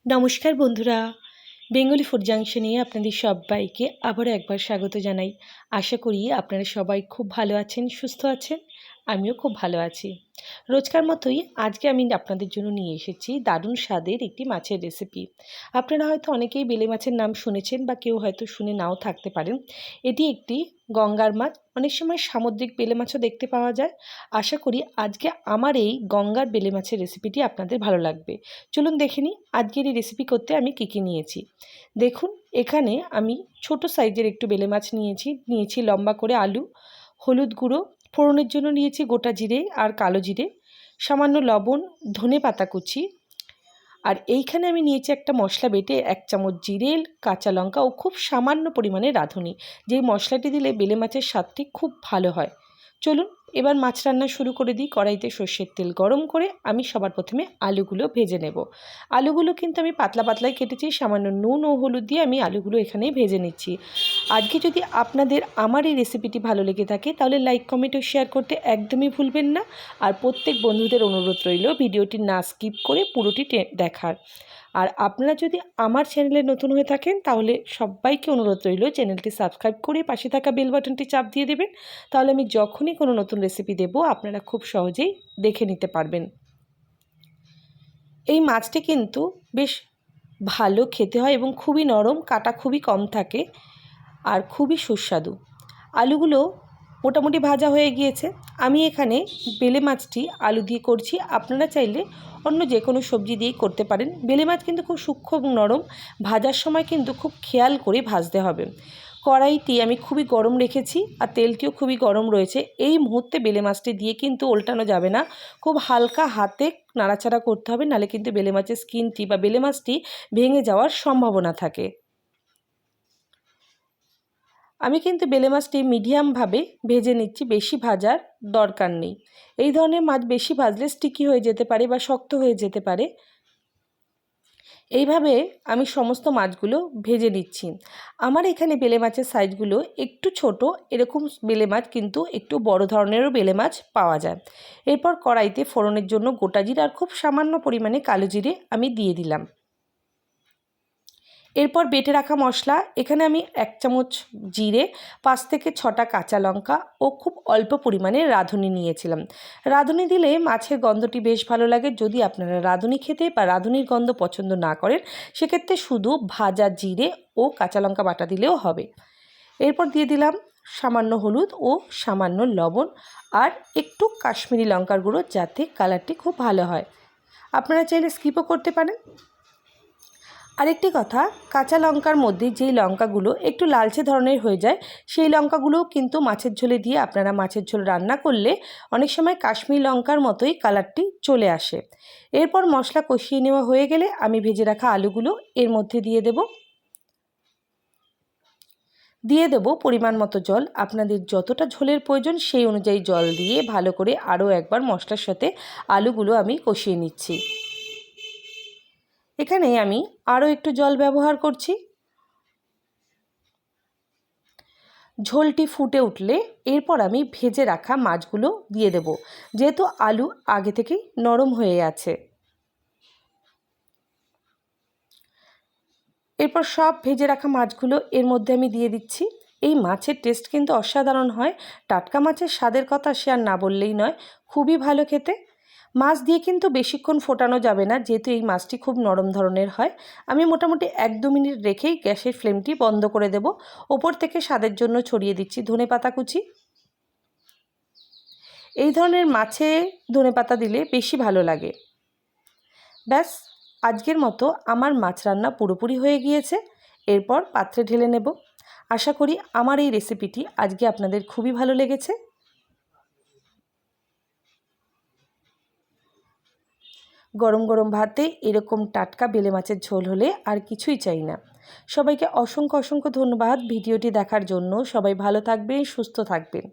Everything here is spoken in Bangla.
নমস্কার বন্ধুরা, বেঙ্গলি ফুড জাংশনে আপনাদের সবাইকে আবারও একবার স্বাগত জানাই। আশা করি আপনারা সবাই খুব ভালো আছেন, সুস্থ আছেন। আমিও খুব ভালো আছি। রোজকার মতোই আজকে আমি আপনাদের জন্য নিয়ে এসেছি দারুণ স্বাদের একটি মাছের রেসিপি। আপনারা হয়তো অনেকেই বেলে মাছের নাম শুনেছেন বা কেউ হয়তো শুনে নাও থাকতে পারেন। এটি একটি গঙ্গার মাছ, অনেক সময় সামুদ্রিক বেলে মাছও দেখতে পাওয়া যায়। আশা করি আজকে আমার এই গঙ্গার বেলে মাছের রেসিপিটি আপনাদের ভালো লাগবে। চলুন দেখে নিই আজকের এই রেসিপি করতে আমি কী কী নিয়েছি। দেখুন, এখানে আমি ছোট সাইজের একটু বেলে মাছ নিয়েছি লম্বা করে আলু, হলুদ গুঁড়ো, ফোড়নের জন্য নিয়েছি গোটা জিরে আর কালো জিরে, সামান্য লবণ, ধনে পাতা কুচি। আর এইখানে আমি নিয়েছি একটা মশলা বেটে 1 চামচ জিরে, কাঁচা লঙ্কা ও খুব সামান্য পরিমাণে রাঁধুনি, যেই মশলাটি দিলে বেলে মাছের স্বাদটি খুব ভালো হয়। চলুন এবার মাছ রান্না শুরু করে দিই। কড়াইতে সর্ষের তেল গরম করে আমি সবার প্রথমে আলুগুলো ভেজে নেব। আলুগুলো কিন্তু আমি পাতলা পাতলাই কেটেছি, সামান্য নুন ও হলুদ দিয়ে আমি আলুগুলো এখানেই ভেজে নিচ্ছি। আজকে যদি আপনাদের আমার এই রেসিপিটি ভালো লেগে থাকে তাহলে লাইক, কমেন্ট ও শেয়ার করতে একদমই ভুলবেন না। আর প্রত্যেক বন্ধুদের অনুরোধ রইল ভিডিওটি না স্কিপ করে পুরোটি দেখার। আর আপনারা যদি আমার চ্যানেলে নতুন হয়ে থাকেন তাহলে সবাইকে অনুরোধ রইল চ্যানেলটি সাবস্ক্রাইব করে পাশে থাকা বেল বাটনটি চাপ দিয়ে দেবেন। তাহলে আমি যখনই কোনো নতুন রেসিপি দেব আপনারা খুব সহজেই দেখে নিতে পারবেন। এই মাছটি কিন্তু বেশ ভালো খেতে হয় এবং খুবই নরম, কাটা খুবই কম থাকে আর খুবই সুস্বাদু। আলুগুলো মোটামুটি ভাজা হয়ে গিয়েছে। আমি এখানে বেলে মাছটি আলু দিয়ে করছি, আপনারা চাইলে অন্য যে কোনো সবজি দিয়েই করতে পারেন। বেলে মাছ কিন্তু খুব সূক্ষ্ম এবং নরম, ভাজার সময় কিন্তু খুব খেয়াল করে ভাজতে হবে। কড়াইটি আমি খুবই গরম রেখেছি আর তেলটিও খুবই গরম রয়েছে। এই মুহূর্তে বেলে মাছটি দিয়ে কিন্তু উল্টানো যাবে না, খুব হালকা হাতে নাড়াচাড়া করতে হবে, নাহলে কিন্তু বেলে মাছের স্কিনটি বা বেলে মাছটি ভেঙে যাওয়ার সম্ভাবনা থাকে। আমি কিন্তু বেলে মাছটি মিডিয়ামভাবে ভেজে নিচ্ছি, বেশি ভাজার দরকার নেই। এই ধরনের মাছ বেশি ভাজলে স্টিকি হয়ে যেতে পারে বা শক্ত হয়ে যেতে পারে। এইভাবে আমি সমস্ত মাছগুলো ভেজে নিচ্ছি। আমার এখানে বেলে মাছের সাইজগুলো একটু ছোট, এরকম বেলে মাছ কিন্তু একটু বড় ধরনেরও বেলে মাছ পাওয়া যায়। এরপর কড়াইতে ফোড়নের জন্য গোটা জিরে আর খুব সামান্য পরিমাণে কালো জিরে আমি দিয়ে দিলাম। এরপর বেটে রাখা মশলা, এখানে আমি 1 চামচ জিরে, 5 থেকে 6টা কাঁচা লঙ্কা ও খুব অল্প পরিমাণে রাঁধুনি নিয়েছিলাম। রাঁধুনি দিলে মাছের গন্ধটি বেশ ভালো লাগে। যদি আপনারা রাঁধুনি খেতে বা রাঁধুনির গন্ধ পছন্দ না করেন সেক্ষেত্রে শুধু ভাজা জিরে ও কাঁচা লঙ্কা বাটা দিলেও হবে। এরপর দিয়ে দিলাম সামান্য হলুদ ও সামান্য লবণ আর একটু কাশ্মীরি লঙ্কার গুঁড়ো, যাতে কালারটি খুব ভালো হয়। আপনারা চাইলে স্কিপও করতে পারেন। আরেকটি কথা, কাঁচা লঙ্কার মধ্যে যেই লঙ্কাগুলো একটু লালচে ধরনের হয়ে যায় সেই লঙ্কাগুলোও কিন্তু মাছের ঝোলে দিয়ে আপনারা মাছের ঝোল রান্না করলে অনেক সময় কাশ্মীরি লঙ্কার মতোই কালারটি চলে আসে। এরপর মশলা কষিয়ে নেওয়া হয়ে গেলে আমি ভেজে রাখা আলুগুলো এর মধ্যে দিয়ে দেব পরিমাণ মতো জল। আপনাদের যতটা ঝোলের প্রয়োজন সেই অনুযায়ী জল দিয়ে ভালো করে আরও একবার মশলার সাথে আলুগুলো আমি কষিয়ে নিচ্ছি। এখানে আমি আরও একটু জল ব্যবহার করছি। ঝোলটি ফুটে উঠলে এরপর আমি ভেজে রাখা মাছগুলো দিয়ে দেব, যেহেতু আলু আগে থেকেই নরম হয়ে আছে। এরপর সব ভেজে রাখা মাছগুলো এর মধ্যে আমি দিয়ে দিচ্ছি। এই মাছের টেস্ট কিন্তু অসাধারণ হয়। টাটকা মাছের স্বাদের কথা সে আর না বললেই নয়, খুবই ভালো খেতে। মাছ দিয়ে কিন্তু বেশিক্ষণ ফোটানো যাবে না, যেহেতু এই মাছটি খুব নরম ধরনের হয়। আমি মোটামুটি 1-2 মিনিট রেখেই গ্যাসের ফ্লেমটি বন্ধ করে দেব। ওপর থেকে স্বাদের জন্য ছড়িয়ে দিচ্ছি ধনেপাতা কুচি। এই ধরনের মাছে ধনেপাতা দিলে বেশি ভালো লাগে। ব্যাস, আজকের মতো আমার মাছ রান্না পুরোপুরি হয়ে গিয়েছে। এরপর পাত্রে ঢেলে নেব। আশা করি আমার এই রেসিপিটি আজকে আপনাদের খুবই ভালো লেগেছে। গরম গরম ভাতে এরকম টাটকা বেলে মাছের ঝোল হলে আর কিছুই চাই না। সবাইকে অসংখ্য অসংখ্য ধন্যবাদ ভিডিওটি দেখার জন্য। সবাই ভালো থাকবেন, সুস্থ থাকবেন।